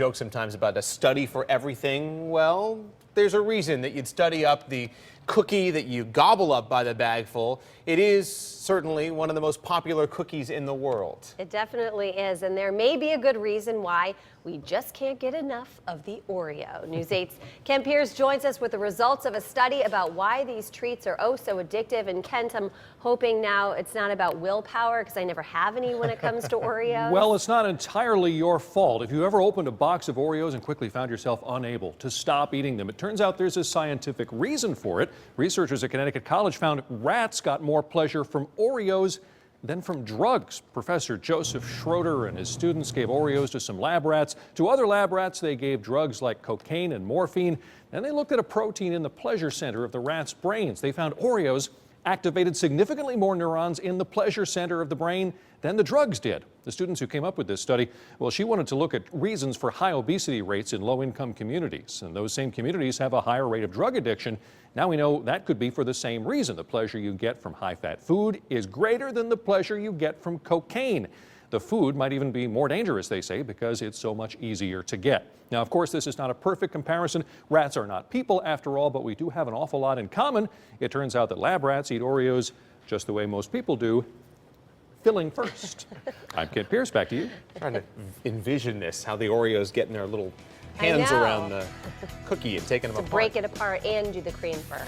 joke sometimes about a study for everything. Well, there's a reason that you'd study up the cookie that you gobble up by the bagful. It is certainly one of the most popular cookies in the world. It definitely is, and there may be a good reason why we just can't get enough of the Oreo. News 8's Ken Pierce joins us with the results of a study about why these treats are oh so addictive. And Kent, I'm hoping now it's not about willpower, because I never have any when it comes to Oreos. Well, it's not entirely your fault. If you ever opened a box of Oreos and quickly found yourself unable to stop eating them, it turns out there's a scientific reason for it. Researchers at Connecticut College found rats got more pleasure from Oreos than from drugs. Professor Joseph Schroeder and his students gave Oreos to some lab rats. To other lab rats, they gave drugs like cocaine and morphine. And they looked at a protein in the pleasure center of the rats' brains. They found Oreos activated significantly more neurons in the pleasure center of the brain than the drugs did. The students who came up with this study, well, she wanted to look at reasons for high obesity rates in low-income communities. And those same communities have a higher rate of drug addiction. Now we know that could be for the same reason. The pleasure you get from high-fat food is greater than the pleasure you get from cocaine. The food might even be more dangerous, they say, because it's so much easier to get. Now, of course, this is not a perfect comparison. Rats are not people, after all, but we do have an awful lot in common. It turns out that lab rats eat Oreos just the way most people do, filling first. I'm Kent Pierce, back to you. Trying to envision this, how the Oreos getting their little hands around the cookie and taking them apart. To break it apart and do the cream first.